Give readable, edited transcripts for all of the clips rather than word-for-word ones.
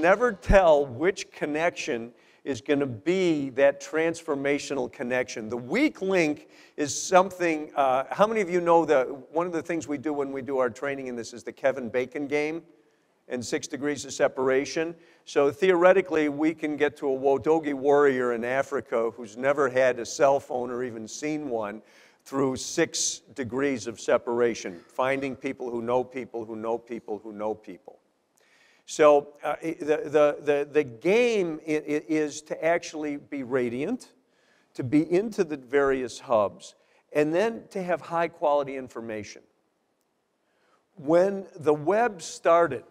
never tell which connection is going to be that transformational connection. The weak link is something, how many of you know that one of the things we do when we do our training in this is the Kevin Bacon game and 6 degrees of separation? So theoretically, we can get to a Wodogi warrior in Africa who's never had a cell phone or even seen one through 6 degrees of separation, finding people who know people who know people who know people. So the game is to actually be radiant, to be into the various hubs, and then to have high quality information. When the web started,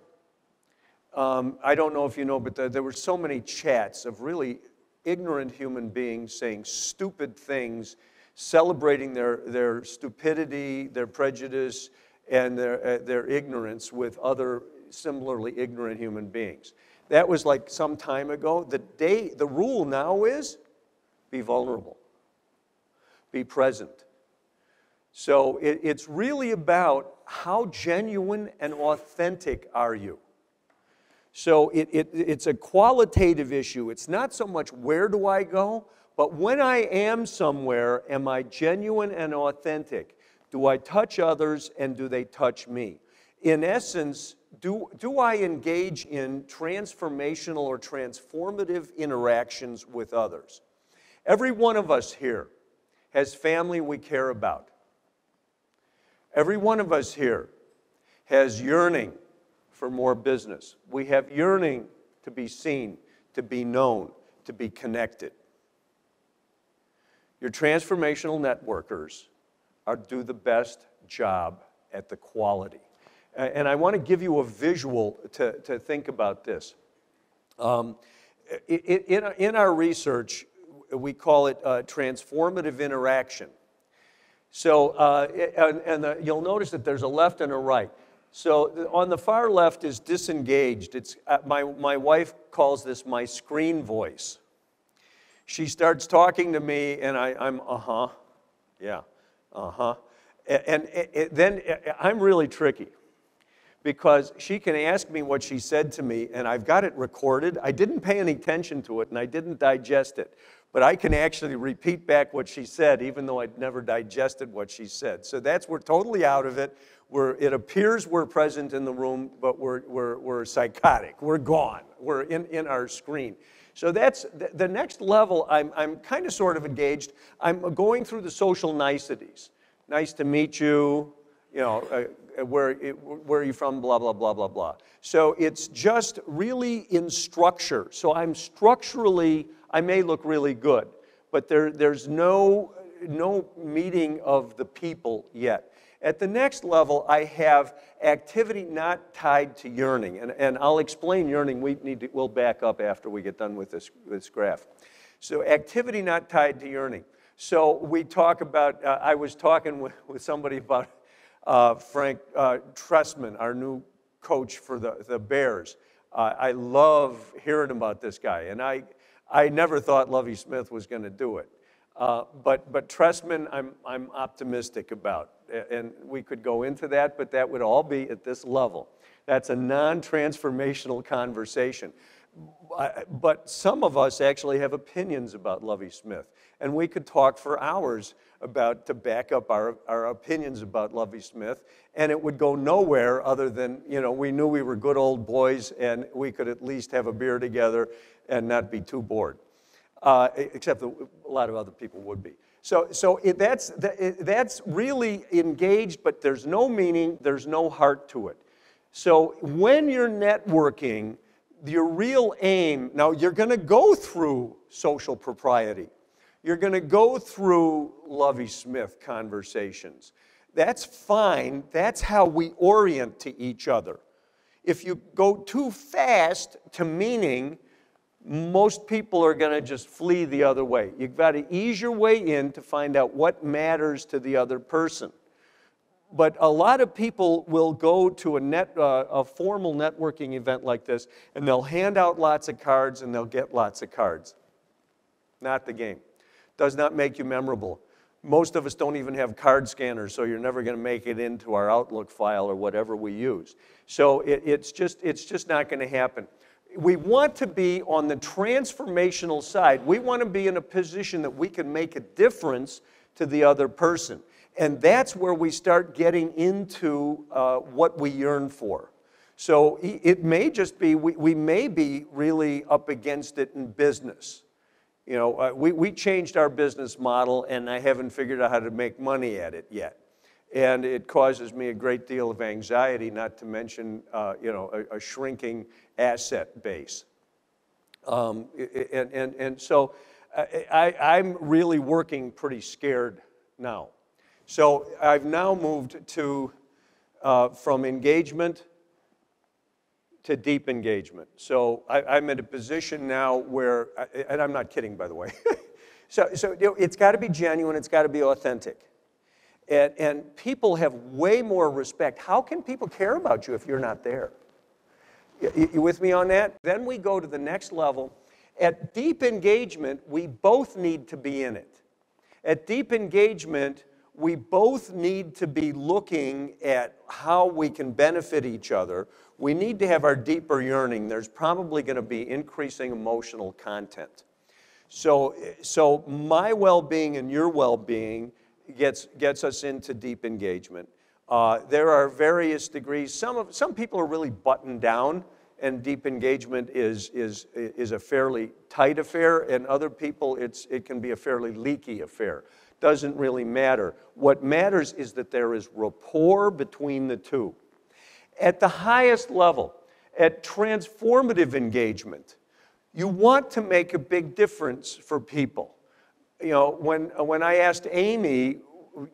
I don't know if you know, but there were so many chats of really ignorant human beings saying stupid things, celebrating their stupidity, their prejudice, and their ignorance with other similarly ignorant human beings. That was like some time ago. The rule now is be vulnerable, be present. So it's really about how genuine and authentic are you. So it's a qualitative issue. It's not so much where do I go, but when I am somewhere, am I genuine and authentic? Do I touch others and do they touch me? In essence, do I engage in transformational or transformative interactions with others? Every one of us here has family we care about. Every one of us here has yearning for more business. We have yearning to be seen, to be known, to be connected. Your transformational networkers do the best job at the quality. And I want to give you a visual to think about this. In our research, we call it transformative interaction. So, you'll notice that there's a left and a right. So on the far left is disengaged. It's, my wife calls this my screen voice. She starts talking to me and I'm, yeah, And then I'm really tricky because she can ask me what she said to me and I've got it recorded. I didn't pay any attention to it and I didn't digest it. But I can actually repeat back what she said even though I'd never digested what she said. So we're totally out of it. It appears we're present in the room, but we're psychotic. We're gone. We're in our screen. So that's the next level. I'm kind of sort of engaged. I'm going through the social niceties. Nice to meet you. You know, where are you from? Blah, blah, blah, blah, blah. So it's just really in structure. So I'm structurally, I may look really good, but there's no meeting of the people yet. At the next level, I have activity not tied to yearning. And I'll explain yearning. We'll back up after we get done with this graph. So activity not tied to yearning. So we talk about, I was talking with somebody about Frank Tressman, our new coach for the Bears. I love hearing about this guy. And I never thought Lovie Smith was going to do it. But Tressman, I'm optimistic about. And we could go into that, but that would all be at this level. That's a non-transformational conversation. But some of us actually have opinions about Lovie Smith. And we could talk for hours to back up our opinions about Lovie Smith. And it would go nowhere other than, we knew we were good old boys and we could at least have a beer together and not be too bored. Except that a lot of other people would be. So that's really engaged, but there's no meaning, there's no heart to it. So when you're networking, your real aim, now you're going to go through social propriety. You're going to go through Lovie Smith conversations. That's fine. That's how we orient to each other. If you go too fast to meaning, most people are going to just flee the other way. You've got to ease your way in to find out what matters to the other person. But a lot of people will go to a formal networking event like this, and they'll hand out lots of cards, and they'll get lots of cards. Not the game. Does not make you memorable. Most of us don't even have card scanners, so you're never going to make it into our Outlook file or whatever we use. So it's just not going to happen. We want to be on the transformational side. We want to be in a position that we can make a difference to the other person. And that's where we start getting into what we yearn for. So it may just be, we may be really up against it in business. You know, we changed our business model, and I haven't figured out how to make money at it yet. And it causes me a great deal of anxiety, not to mention, you know, a shrinking asset base. And so I'm really working pretty scared now. So I've now moved to, from engagement to deep engagement. So I'm in a position now where, and I'm not kidding, by the way. So you know, it's got to be genuine, it's got to be authentic. And people have way more respect. How can people care about you if you're not there? You with me on that? Then we go to the next level. At deep engagement, we both need to be in it. At deep engagement, we both need to be looking at how we can benefit each other. We need to have our deeper yearning. There's probably going to be increasing emotional content. So my well-being and your well-being gets us into deep engagement. There are various degrees. Some people are really buttoned down, and deep engagement is a fairly tight affair, and other people it can be a fairly leaky affair. Doesn't really matter. What matters is that there is rapport between the two. At the highest level, at transformative engagement, you want to make a big difference for people. You know, when I asked Amy,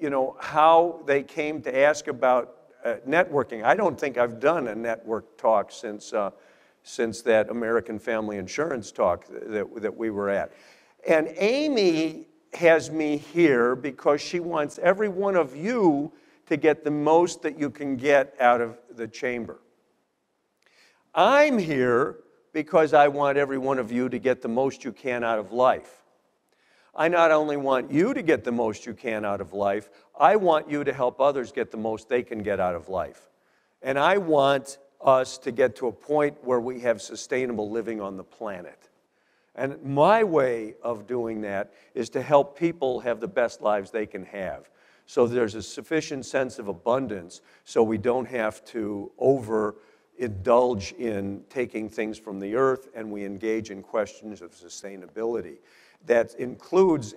you know, how they came to ask about networking, I don't think I've done a network talk since that American Family Insurance talk that we were at. And Amy has me here because she wants every one of you to get the most that you can get out of the chamber. I'm here because I want every one of you to get the most you can out of life. I not only want you to get the most you can out of life, I want you to help others get the most they can get out of life. And I want us to get to a point where we have sustainable living on the planet. And my way of doing that is to help people have the best lives they can have. So there's a sufficient sense of abundance so we don't have to overindulge in taking things from the earth, and we engage in questions of sustainability. That includes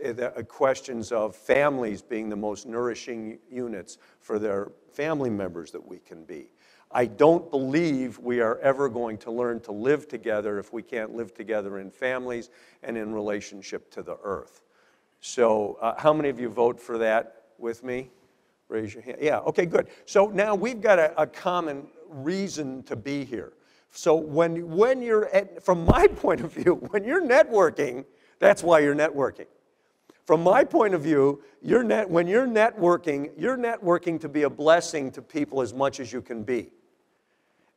questions of families being the most nourishing units for their family members that we can be. I don't believe we are ever going to learn to live together if we can't live together in families and in relationship to the earth. So how many of you vote for that with me? Raise your hand. Yeah, okay, good. So now we've got a common reason to be here. So when you're, from my point of view, when you're networking, that's why you're networking. From my point of view, when you're networking to be a blessing to people as much as you can be.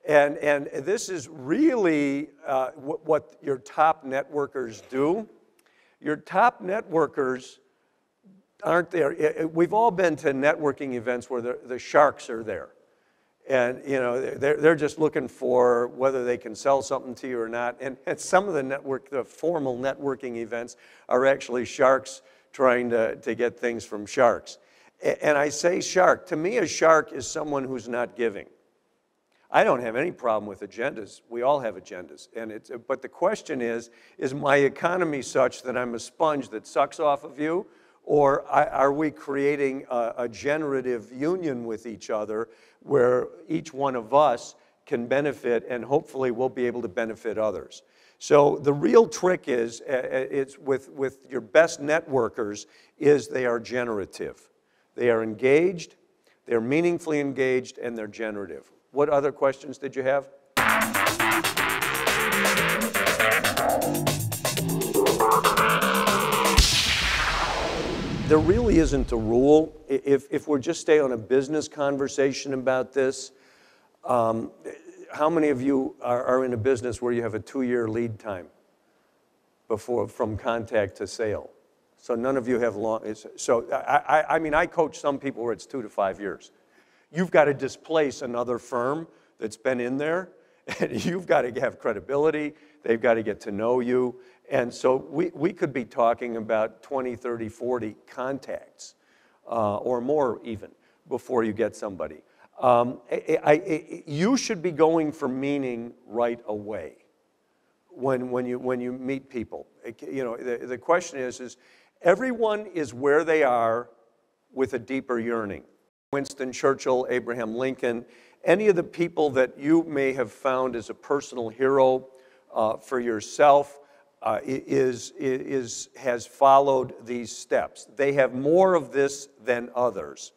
And this is really what your top networkers do. Your top networkers aren't there. We've all been to networking events where the sharks are there. And you know, they're just looking for whether they can sell something to you or not. And some of the formal networking events are actually sharks trying to get things from sharks. And I say shark. To me, a shark is someone who's not giving. I don't have any problem with agendas. We all have agendas. But the question is my economy such that I'm a sponge that sucks off of you? Or are we creating a generative union with each other where each one of us can benefit, and hopefully we'll be able to benefit others? So the real trick is with your best networkers is they are generative. They are engaged, they're meaningfully engaged, and they're generative. What other questions did you have? There really isn't a rule. If we're just stay on a business conversation about this, how many of you are in a business where you have a 2-year lead time from contact to sale? So none of you have long. So I mean, I coach some people where it's 2 to 5 years. You've got to displace another firm that's been in there, And you've got to have credibility. They've got to get to know you. And so we could be talking about 20, 30, 40 contacts or more even before you get somebody. You should be going for meaning right away when you meet people. You know, the question is everyone is where they are with a deeper yearning. Winston Churchill, Abraham Lincoln, any of the people that you may have found as a personal hero for yourself has followed these steps. They have more of this than others.